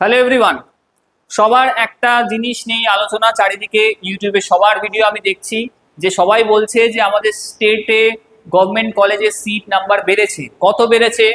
Hello everyone, সবার একটা জিনিস নিয়ে আলোচনা চারিদিকে ইউটিউবে সবার ভিডিও আমি দেখছি যে সবাই বলছে যে আমাদের স্টেটে গভর্নমেন্ট কলেজের সিট নাম্বার বেড়েছে। কত বেড়েছে?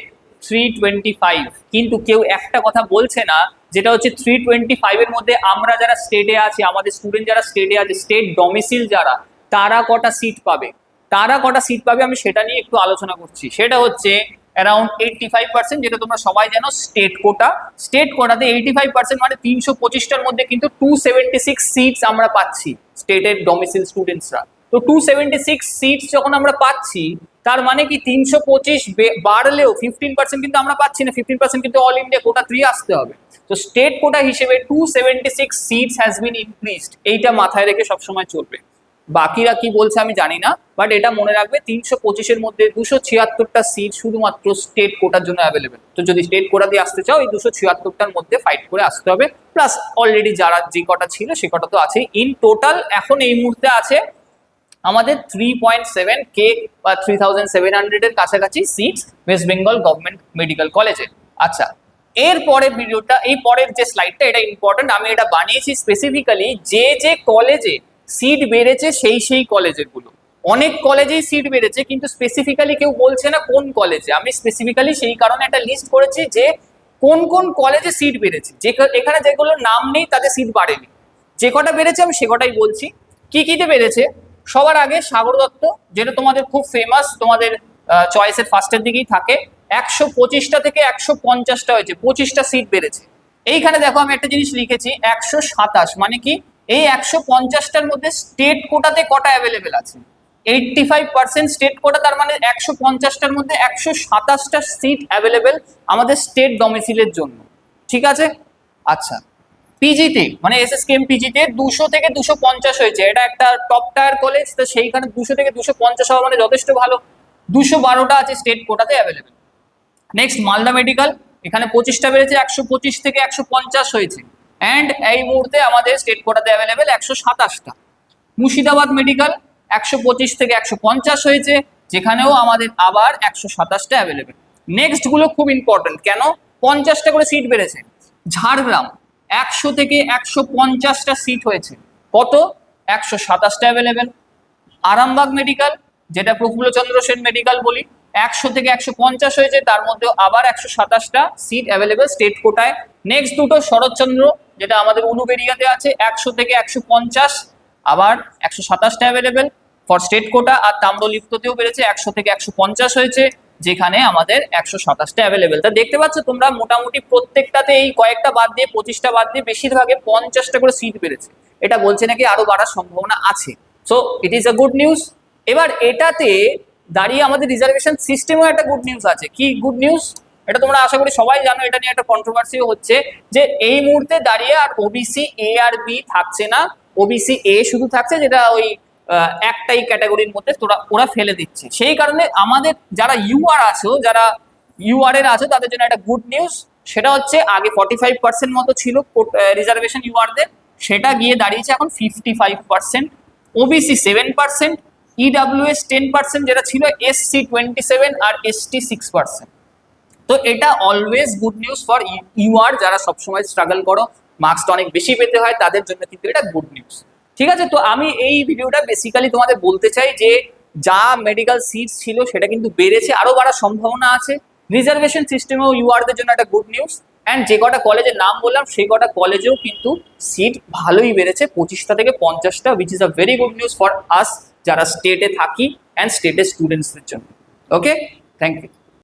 325। কিন্তু কেউ একটা কথা বলছে না, যেটা হচ্ছে 325 এর মধ্যে আমরা যারা স্টেটে আছি, আমাদের স্টুডেন্ট যারা স্টেটে আছে, স্টেট ডমিসিল যারা, তারা কটা সিট পাবে, আমি সেটা নিয়ে একটু আলোচনা করছি। সেটা হচ্ছে অ্যারাউন্ড 85%, যেটা তোমরা সবাই জানো স্টেট কোটাতে 85% মানে 325টার মধ্যে কিন্তু 276 সিটস আমরা পাচ্ছি স্টেটের ডমিসিল স্টুডেন্টসরা। তো 276 সিটস যখন আমরা পাচ্ছি, তার মানে কি 325 বাড়লেও 15% কিন্তু আমরা পাচ্ছি না, 15% কিন্তু অল ইন্ডিয়া কোটা 3 আসতে হবে। তো স্টেট কোটা হিসেবে 276 সিটস হ্যাজ বিন ইনক্রিজড, এইটা মাথায় রেখে সবসময় চলবে। বাকিরা কি বলছে আমি জানি না, বাট এটা মনে রাখবে 325-এর মধ্যে 276টা সিট শুধুমাত্র স্টেট কোটার জন্য অ্যাভেলেবেল। তো যদি স্টেট কোটা দিয়ে আসতে চাও, এই 276টার মধ্যে ফাইট করে আসতে হবে। প্লাস অলরেডি যারা যে কটা ছিল সে কটা তো আছেই। ইন টোটাল এখন এই মুহূর্তে আছে আমাদের 3.7K বা 3700-এর কাছাকাছি seats West Bengal government medical কলেজে। আচ্ছা, এর পরের ভিডিওটা, এই পরের যে স্লাইডটা, এটা ইম্পর্টেন্ট। আমি এটা বানিয়েছি স্পেসিফিক্যালি যে কলেজে সিট বেড়েছে সেই কলেজের গুলো। অনেক কলেজেই সিট বেড়েছে, কিন্তু স্পেসিফিক্যালি কেউ বলছে না কোন কলেজে। আমি স্পেসিফিক্যালি সেই কারণে একটা লিস্ট করেছি যে কোন কোন কলেজে সিট বেড়েছে। এখানে যেগুলোর নাম নেই তাদের সিট বাড়েনি, যে কটা বেড়েছে আমি সে কটাই বলছি। কিতে বেড়েছে? সবার আগে সাগর দত্ত, যেটা তোমাদের খুব ফেমাস, তোমাদের চয়েসের ফার্স্টের দিকেই থাকে। 125টা থেকে 150টা হয়েছে, 25টা সিট বেড়েছে। এইখানে দেখো আমি একটা জিনিস লিখেছি 127, মানে কি এই 150টার মধ্যে স্টেট কোটাতে কটা অ্যাভেলেবেল আছে? 85% স্টেট কোটা, তার মানে 150টার মধ্যে 127টা সিট অ্যাভেলেবেল আমাদের স্টেট ডমিসিলের জন্য। ঠিক আছে? আচ্ছা, পিজিতে মানে এসএসকেএম পিজিতে 200 থেকে 250 হয়েছে। এটা একটা টপ টায়ার কলেজ, তো সেইখানে 200 থেকে 250 হওয়া মানে যথেষ্ট ভালো। 212টা আছে স্টেট কোটাতে অ্যাভেলেবেল। নেক্সট মালদা মেডিকেল, এখানে 25টা বেড়েছে, 125 থেকে 150 হয়েছে। অ্যান্ড এই মুহূর্তে আমাদের স্টেট কোটাতে অ্যাভেলেবেল 127টা। মুর্শিদাবাদ মেডিকেল 125 থেকে 150 হয়েছে, যেখানেও আমাদের আবার 127টা অ্যাভেলেবেল। নেক্সট গুলো খুব ইম্পর্টেন্ট, কেন 50টা করে সিট বেড়েছে। ঝাড়গ্রাম 100 থেকে 150টা সিট হয়েছে, কত? 127টা অ্যাভেলেবেল। আরামবাগ মেডিকেল, যেটা প্রফুল্লচন্দ্র সেন মেডিকেল বলি, 100 থেকে 150 হয়েছে, তার মধ্যে আবার 127টা সিট অ্যাভেলেবেল স্টেট কোটায়। নেক্সট দুটো শরৎচন্দ্র, যেটা আমাদের উলুবেড়িয়াতে আছে, 100 থেকে 150, আবার 127টা অ্যাভেলেবেল ফর স্টেট কোটা। আর তাম্রলিপ্ততেও বেড়েছে, 100 থেকে 150 হয়েছে, যেখানে আমাদের 127টা অ্যাভেলেবেল। তা দেখতে পাচ্ছ তোমরা, মোটামুটি প্রত্যেকটাতে এই কয়েকটা বাদ দিয়ে, 25টা বাদ দিয়ে বেশিরভাগে 50টা করে সিট বেড়েছে। এটা বলছে নাকি আরো বাড়ার সম্ভাবনা আছে। So it is a good news. এবার এটাতে দাঁড়িয়ে আমাদের রিজার্ভেশন সিস্টেমেও একটা গুড নিউজ আছে। কি গুড নিউজ? এটা তোমরা আশা করি সবাই জানো, এটা নিয়ে একটা কন্ট্রোভার্সিও হচ্ছে যে এই মুহূর্তে দাঁড়িয়ে আর ওবিসি এ আর বি থাকছে না, ওবিসি এ শুধু থাকছে, যেটা ওই একটাই ক্যাটাগরির মধ্যে ওরা ফেলে দিচ্ছে। সেই কারণে আমাদের যারা ইউআর আছো, যারা ইউআর এর আছো, তাদের জন্য একটা গুড নিউজ। সেটা হচ্ছে আগে 45% মতো ছিল রিজার্ভেশন ইউআরদের, সেটা গিয়ে দাঁড়িয়েছে এখন 55%। ওবিসি 7%, ইডাব্লিউএস 10%, যেটা ছিল এসসি 27 আর এসটি 6%। তো এটা always good news for UR, যারা সবসময় স্ট্রাগল করো, মার্কসটা অনেক বেশি পেতে হয়, তাদের জন্য কিন্তু এটা গুড নিউজ। ঠিক আছে? তো আমি এই ভিডিওটা বেসিক্যালি তোমাদের বলতে চাই যে যা মেডিকেল সিটস ছিল সেটা কিন্তু বেড়েছে, আরো বাড়ার সম্ভাবনা আছে। রিজার্ভেশন সিস্টেমেও ইউআরদের জন্য একটা গুড নিউজ। অ্যান্ড যে কটা কলেজের নাম বললাম সেই কটা কলেজেও কিন্তু সিট ভালোই বেড়েছে, 25টা থেকে 50টা, which is a very good news for us যারা স্টেটে থাকি অ্যান্ড স্টেটের স্টুডেন্টসদের জন্য। Okay, thank you.